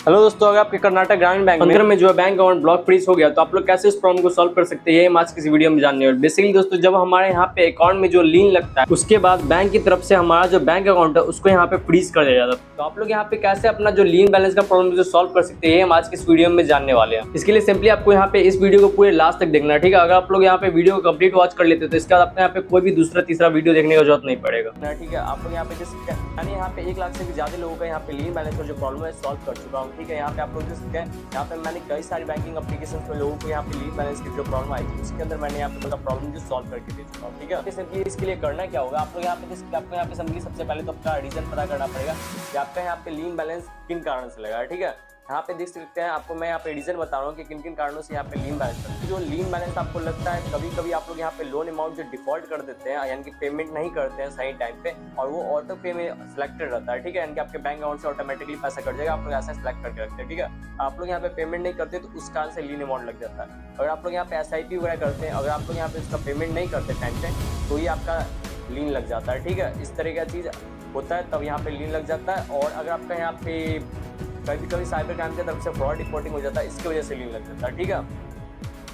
Hello दोस्तों, अगर आपके कर्नाटक ग्रामीण बैंक में जो है बैंक अकाउंट ब्लॉक फ्रीज हो गया तो आप लोग कैसे इस प्रॉब्लम को सॉल्व कर सकते हैं, ये हम आज किसी वीडियो में जानने वाले। बेसिकली दोस्तों, जब हमारे यहाँ पे अकाउंट में जो लीन लगता है उसके बाद बैंक की तरफ से हमारा जो बैंक अकाउंट है उसको यहाँ पे फ्रीज कर दिया जाता है। तो आप लोग यहाँ पे कैसे अपना जो लीन बैलेंस का प्रॉब्लम जो सॉल्व कर सकते हैं, ये हम आज की इस वीडियो में जानने वाले हैं। इसके लिए सिंपली आपको यहाँ पे इस वीडियो को पूरे लास्ट तक देखना है, ठीक है। अगर आप लोग यहाँ पे वीडियो को कंप्लीट वॉच कर लेते हैं तो इसके बाद आपको यहाँ पे कोई भी दूसरा तीसरा वीडियो देखने का जरूरत नहीं पड़ेगा, ठीक है। आप लोग यहाँ पे यानी यहाँ पे 1 लाख से भी ज्यादा लोगों का यहाँ पे लीन बैलेंस का जो प्रॉब्लम है सॉल्व कर चुका हूँ, ठीक है। यहाँ पे आप लोग यहाँ पे मैंने कई सारी बैंकिंग एप्लीकेशंस में लोगों को यहाँ पे लीन बैलेंस की जो प्रॉब्लम आई थी उसके अंदर मैंने यहाँ पे मतलब प्रॉब्लम जो सॉल्व करके दे चुका हूँ, ठीक है। सिंपली इसके लिए करना क्या होगा, आप लोग यहाँ पे आपको यहाँ पे सिंपली सबसे पहले तो आपका रीजन पता करना पड़ेगा कि आपका यहाँ पे लीन बैलेंस किन कारण से लगा है, ठीक है। यहाँ पे देख सकते हैं, आपको मैं यहाँ पे रीजन बता रहा हूँ कि किन किन कारणों से यहाँ पे लीन बैलेंस है। जो लीन बैलेंस आपको लगता है कभी कभी आप लोग यहाँ पे लोन अमाउंट जो डिफॉल्ट कर देते हैं, यानी कि पेमेंट नहीं करते हैं सही टाइम पे, और वो ऑटो पे में सिलेक्टेड रहता है, ठीक है। यानी कि आपके बैंक अकाउंट से ऑटोमेटिकली पैसा कट जाएगा, आप लोग ऐसा सिलेक्ट करके रखते हैं, ठीक है। आप लोग यहाँ पे पेमेंट नहीं करते तो उस कारण से लीन अमाउंट लग जाता है। अगर आप लोग यहाँ पे SIP वगैरह करते हैं, अगर आप लोग यहाँ पे उसका पेमेंट नहीं करते टाइम पे तो ये आपका लीन लग जाता है, ठीक है। इस तरह का चीज़ होता है, तब यहाँ पे लीन लग जाता है। और अगर आपका यहाँ पे कभी कभी साइबर क्राइम की तरफ से फ्रॉड रिपोर्टिंग हो जाता है, इसकी वजह से लीन लग जाता है, ठीक है।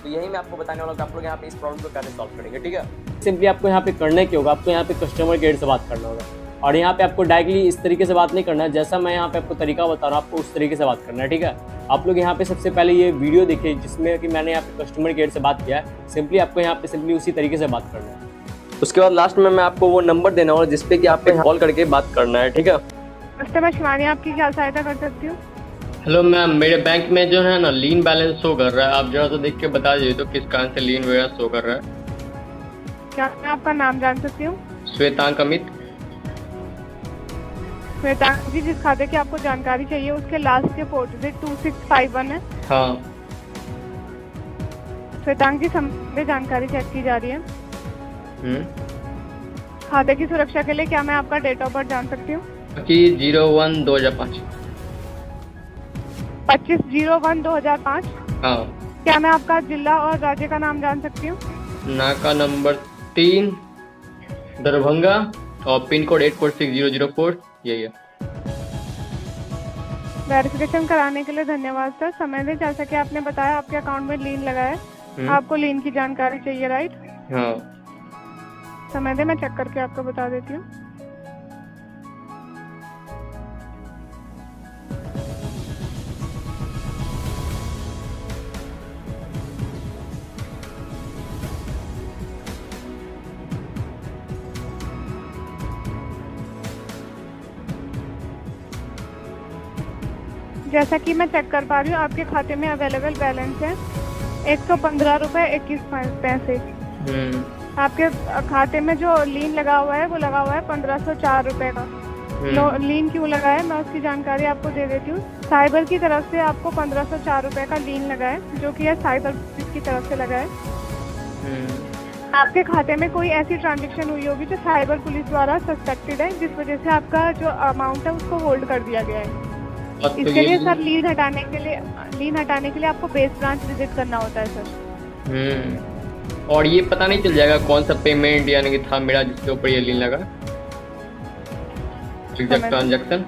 तो यही मैं आपको बताने वाला हूँ कि आप लोग यहाँ पे इस प्रॉब्लम को कैसे सॉल्व करेंगे, ठीक है। सिंपली आपको यहाँ पे करना क्या होगा, आपको यहाँ पे कस्टमर केयर से बात करना होगा, और यहाँ पे आपको डायरेक्टली इस तरीके से बात नहीं करना है, जैसा मैं यहाँ पे आपको तरीका बता रहा हूँ आपको उस तरीके से बात करना है, ठीक है। आप लोग यहाँ पे सबसे पहले ये वीडियो देखिए जिसमें कि मैंने यहाँ पे कस्टमर केयर से बात किया है। सिंपली आपको यहाँ पे सिंपली उसी तरीके से बात करना है। उसके बाद लास्ट में मैं आपको वो नंबर देना होगा जिसपे कि आपको कॉल करके बात करना है, ठीक है। मैं शिवानी आपकी क्या सहायता कर सकती हूँ? हेलो मैम, मेरे बैंक में जो है ना लीन बैलेंस शो कर रहा है, आप जरा तो देख के बता दीजिए तो किस कारण से लीन वगैरह शो कर रहा है। क्या मैं आपका नाम जान सकती हूँ? श्वेतांक अमित। श्वेतांक जी, जिस खाते की आपको जानकारी चाहिए उसके लास्ट के 4 डिजिट 2651 है। हाँ श्वेतांक जी, समझे जानकारी चेक की जा रही है। खाते की सुरक्षा के लिए क्या मैं आपका डेट ऑफ बर्थ जान सकती हूँ? 01/2005। 25/01/2005। हाँ। क्या मैं आपका जिला और राज्य का नाम जान सकती हूँ? नाका नंबर 3 दरभंगा और पिन कोड 846004, यही है। वेरिफिकेशन कराने के लिए धन्यवाद सर। समय दें, जैसा कि आपने बताया आपके अकाउंट में लीन लगा है, आपको लीन की जानकारी चाहिए, राइट? हाँ। समय दें, मैं चेक करके आपको बता देती हूँ। जैसा कि मैं चेक कर पा रही हूँ आपके खाते में अवेलेबल बैलेंस है 115 रुपये 21 पैसे। आपके खाते में जो लीन लगा हुआ है वो लगा हुआ है 1504 रुपये का। लीन क्यों लगा है मैं उसकी जानकारी आपको दे देती हूँ। साइबर की तरफ से आपको 1504 रुपये का लीन लगा है, जो कि है साइबर पुलिस की तरफ से लगा है। आपके खाते में कोई ऐसी ट्रांजेक्शन हुई होगी जो साइबर पुलिस द्वारा सस्पेक्टेड है, जिस वजह से आपका जो अमाउंट है उसको होल्ड कर दिया गया है। इसके लिए सर लीन हटाने के लिए आपको बेस ब्रांच विजिट करना होता है सर। और ये पता नहीं चल जाएगा कौन सा पेमेंट यानी कि था मेरा जिसके ऊपर ये लीन लगा? ट्रांजैक्शन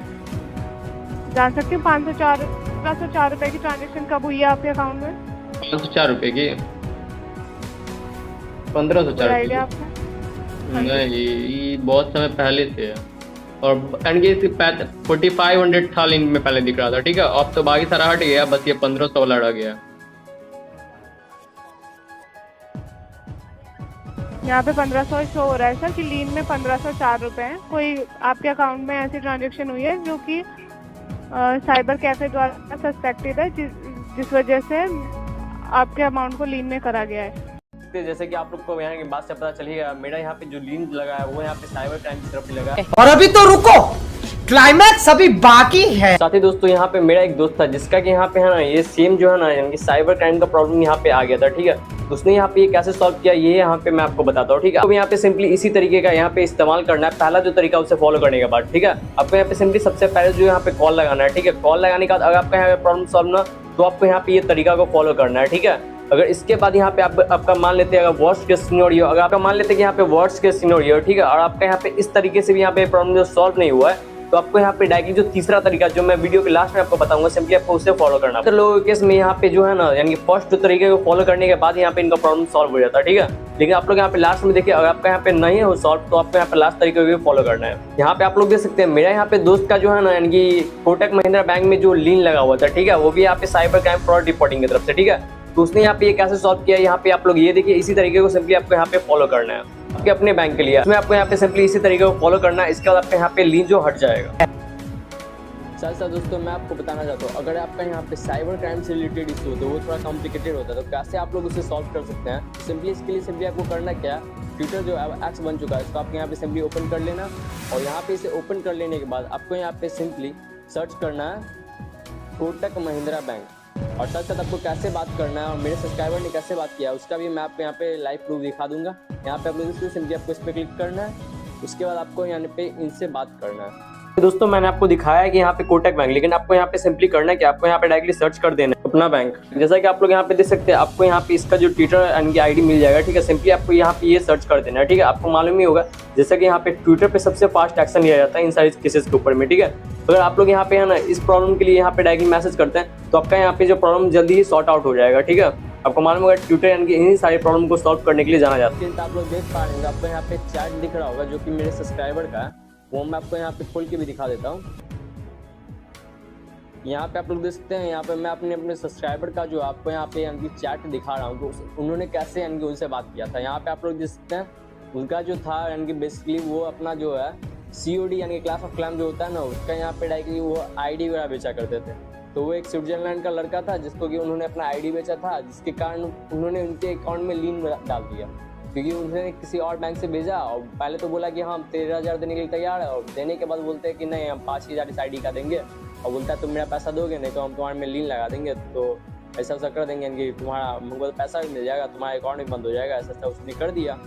जान सकती हूँ? 1504 रुपए की ट्रांजैक्शन कब हुई है आपके अकाउंट में? 504 रुपए की? 1504 आइडिया आपका? नहीं, ये बहुत समय पहले से है, और यानी कि 4500 था लीन में पहले दिख रहा था, ठीक है। अब तो बाकी सारा हट गया, बस ये 1500 वाला रह गया। यहाँ पे 1500 शो हो रहा है सर कि लीन में 1504 रुपए हैं। कोई आपके अकाउंट में ऐसी ट्रांजैक्शन हुई है जो कि साइबर कैफे द्वारा सस्पेक्टेड है, जिस वजह से आपके अमाउंट को लीन में करा गया है। जैसे कि आप लोग को यहाँ की बात से पता चली गया, मेरा यहाँ पे जो लीन लगा है वो यहाँ पे साइबर क्राइम की तरफ लगा है। और अभी तो रुको, क्लाइमैक्स अभी बाकी है। साथ ही दोस्तों, यहाँ पे मेरा एक दोस्त था जिसका कि यहाँ पे है ना ये सेम जो है ना यानी कि साइबर क्राइम का प्रॉब्लम यहाँ पे आ गया था, ठीक है। उसने यहाँ पे ये कैसे सॉल्व किया ये यहाँ पे मैं आपको बताता हूँ, ठीक है। तो यहाँ पे सिंपली इसी तरीके का यहाँ पे इस्तेमाल करना है। पहला जो तरीका उसे फॉलो करने के बाद, ठीक है, आपको यहाँ पे सिंपली सबसे पहले जो यहाँ पे कॉल लगाना है, ठीक है। कॉल लगाने के बाद अगर आपका यहाँ पे प्रॉब्लम सॉल्व ना तो आपको यहाँ पे ये तरीका को फॉलो करना है, ठीक है। अगर इसके बाद यहाँ पे आपका मान लेते हैं अगर वर्स्ट केस सिनेरियो, अगर आपका मान लेते हैं कि यहाँ पे वर्स्ट केस सिनेरियो, ठीक है, और आपका यहाँ पे इस तरीके से भी यहाँ पे प्रॉब्लम जो सॉल्व नहीं हुआ है तो आपको यहाँ पे डायरेक्टली जो तीसरा तरीका जो मैं वीडियो के लास्ट में आपको बताऊंगा, सिंपली आपको उसे फॉलो करना। तो लोगों के केस में यहाँ पे जो है ना, यानी फर्स्ट तरीके को फॉलो करने के बाद यहाँ पे इनका प्रॉब्लम सॉल्व हो जाता है, ठीक है। लेकिन आप लोग यहाँ पे लास्ट में देखिए, अगर आपका यहाँ पे नहीं हो सॉल्व तो आपको यहाँ पे लास्ट तरीके को फॉलो करना है। यहाँ पे आप लोग देख सकते हैं, मेरा यहाँ पे दोस्त का जो है ना, यानी कि कोटक महिंद्रा बैंक में जो लीन लगा हुआ था, ठीक है, वो भी यहाँ पे साइबर क्राइम फ्रॉड रिपोर्टिंग की तरफ से, ठीक है। तो उसने यहाँ पे ये कैसे सॉल्व किया, यहाँ पे आप लोग ये देखिए, इसी तरीके को सिंपली आपको यहाँ पे फॉलो करना है आपके अपने बैंक के लिए। इसमें आपको यहाँ पे सिंपली इसी तरीके को फॉलो करना है। इसके बाद आपके यहाँ पे लीन जो हट जाएगा। साथ साथ दोस्तों मैं आपको बताना चाहता हूँ, अगर आपका यहाँ पे साइबर क्राइम से रिलेटेड इशू होता है, वो थोड़ा कॉम्प्लिकेटेड होता है, तो कैसे आप लोग उसे सॉल्व कर सकते हैं। सिंपली इसके लिए सिंपली आपको करना क्या है, ट्विटर जो एक्स बन चुका है इसको आपको यहाँ पे सिंपली ओपन कर लेना, और यहाँ पे इसे ओपन कर लेने के बाद आपको यहाँ पे सिंपली सर्च करना है कोटक महिंद्रा बैंक, और साथ साथ आपको कैसे बात करना है और मेरे सब्सक्राइबर ने कैसे बात किया उसका भी मैं आपको यहाँ पे लाइव प्रूफ दिखा दूंगा। यहाँ पे आप लोग इसको सिंपली आपको इस पर क्लिक करना है, उसके बाद आपको यहाँ पे इनसे बात करना है। दोस्तों मैंने आपको दिखाया है कि यहाँ पे कोटक बैंक, लेकिन आपको यहाँ पे सिंपली करना है कि आपको यहाँ पे डायरेक्टली सर्च कर देना है अपना बैंक। जैसा कि आप लोग यहाँ पे देख सकते हैं, आपको यहाँ पे इसका जो ट्विटर यानी कि आईडी मिल जाएगा, ठीक है। सिंपली आपको यहाँ पे ये सर्च कर देना है, ठीक है। आपको मालूम ही होगा जैसा कि यहाँ पे ट्विटर पे सबसे फास्ट एक्शन लिया जाता है इन सारी केसेस के ऊपर में, ठीक है। अगर आप लोग यहाँ पे है ना इस प्रॉब्लम के लिए यहाँ पे डायरेक्टली मैसेज करते हैं तो आपका यहाँ पे जो प्रॉब्लम जल्दी ही सॉर्ट आउट हो जाएगा, ठीक है। आपको मालूम होगा ट्विटर यानी कि इन्हीं सारे प्रॉब्लम को सॉल्व करने के लिए जाना जाता है। आप लोग देख पा रहे हैं, आपको यहाँ पे चैट दिख रहा होगा जो कि मेरे सब्सक्राइबर का है, वो मैं आपको यहाँ पे खोल के भी दिखा देता हूँ। यहाँ पे आप लोग देख सकते हैं, यहाँ पे मैं अपने सब्सक्राइबर का जो आपको यहाँ पे यानी कि चैट दिखा रहा हूँ, तो उन्होंने कैसे यानी कि उनसे बात किया था। यहाँ पे आप लोग देख सकते हैं, उनका जो था यानी कि बेसिकली वो अपना जो है COD यानी कि क्लास ऑफ क्लाइम जो होता है ना, उसका यहाँ पे डायरेक्टली वो ID वगैरह बेचा करते थे। तो वो एक स्विट्जरलैंड का लड़का था जिसको कि उन्होंने अपना ID बेचा था, जिसके कारण उन्होंने उनके अकाउंट में लीन डाल दिया, क्योंकि उन्होंने किसी और बैंक से भेजा और पहले तो बोला कि हाँ हम 13,000 देने के लिए तैयार है, और देने के बाद बोलते हैं कि नहीं हम 5,000 इस ID का देंगे, और बोलता है तुम मेरा पैसा दोगे नहीं तो हम तुम्हारे में लीन लगा देंगे, तो ऐसा कर देंगे कि तुम्हारा हमको पैसा भी मिल जाएगा, तुम्हारा अकाउंट भी बंद हो जाएगा। ऐसा उसने कर दिया।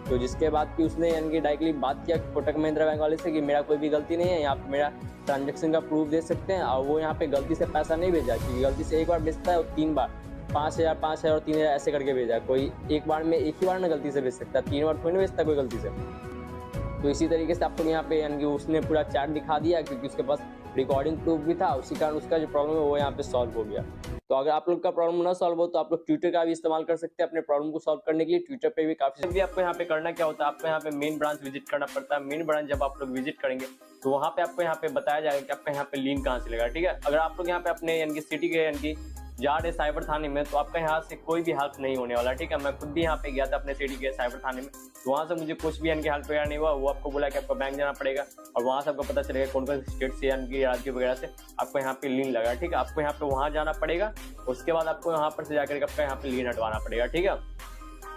तो जिसके बाद कि उसने यानी कि डायरेक्टली बात किया कोटक महिंद्रा बैंक वाले से कि मेरा कोई भी गलती नहीं है, यहाँ पे मेरा ट्रांजेक्शन का प्रूफ दे सकते हैं। और वो यहाँ पे गलती से पैसा नहीं भेजा, क्योंकि गलती से एक बार भेजता है और 3 बार 5,000 और 3,000 ऐसे करके भेजा। कोई एक बार में एक ही बार ना गलती से भेज सकता है, 3 बार थोड़ी ना भेजता कोई गलती से। तो इसी तरीके से आपको यहाँ पे यानी कि उसने पूरा चैट दिखा दिया, क्योंकि उसके पास रिकॉर्डिंग प्रूफ भी था, उसी कारण उसका जो प्रॉब्लम है वो यहाँ पे सॉल्व हो गया। तो अगर आप लोग का प्रॉब्लम ना सॉल्व हो तो आप लोग ट्विटर का भी इस्तेमाल कर सकते हैं अपने प्रॉब्लम को सॉल्व करने के लिए। ट्विटर पे भी काफी आपको यहाँ पे करना क्या होता है, आपको यहाँ पे मेन ब्रांच विजिट करना पड़ता है। मेन ब्रांच जब आप लोग विजिट करेंगे तो वहाँ पे आपको यहाँ पे बताया जाएगा कि आपका यहाँ पे लीन कहाँ से लेगा, ठीक है। अगर आप लोग यहाँ पे अपने यानी कि सिटी के यानी कि जा रहे साइबर थाने में, तो आपका यहाँ से कोई भी हेल्प नहीं होने वाला, ठीक है। मैं खुद भी यहाँ पे गया था अपने सिटी के साइबर थाने में, तो वहाँ से मुझे कुछ भी यानी कि हेल्प वगैरह नहीं हुआ। वो आपको बोला कि आपको बैंक जाना पड़ेगा, और वहाँ से आपको पता चलेगा कौन कौन स्टेट से यानी कि राज्य वगैरह से आपको यहाँ पे लीन लगा, ठीक है। आपको यहाँ पे वहाँ जाना पड़ेगा, उसके बाद आपको यहाँ पर से जाकर आपका यहाँ पे लीन हटवाना पड़ेगा, ठीक है।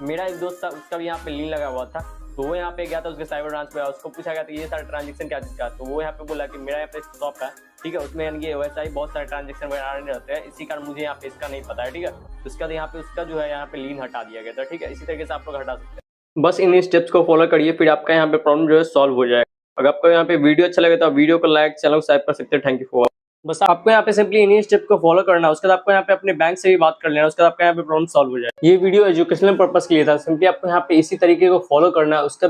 मेरा एक दोस्त था, उसका भी यहाँ पे लीन लगा हुआ था, तो वो यहाँ पे गया था उसके साइबर ब्रांच पे, उसको पूछा गया था ये सारा ट्रांजेक्शन क्या चीज़ का, तो वो यहाँ पे बोला कि मेरा यहाँ पे शॉप है, ठीक है, उसमें यानी कि वैसा ही बहुत सारे ट्रांजेक्शन वगैरह रहते हैं, इसी कारण मुझे यहाँ पे इसका नहीं पता है, ठीक है। तो उसके बाद यहाँ पे उसका जो है यहाँ पे लीन हटा दिया गया था, ठीक है। इसी तरीके से आप लोग हटा सकते हैं। बस इन स्टेप्स को फॉलो करिए, फिर आपका यहाँ पे प्रॉब्लम जो है सॉल्व हो जाएगा। अगर आपको यहाँ पे वीडियो अच्छा लगे तो वीडियो को लाइक, चैनल को सब्सक्राइब कर सकते हैं। Thank you for. बस आपको यहाँ पे सिंपली इन्हीं स्टेप को फॉलो करना है, उसके बाद आपको यहाँ पे अपने बैंक से भी बात कर लेना, उसके बाद आपका यहाँ पे प्रॉब्लम सॉल्व हो जाए। ये वीडियो एजुकेशनल पर्पस के लिए था, सिंपली आपको यहाँ पे इसी तरीके को फॉलो करना है। उसके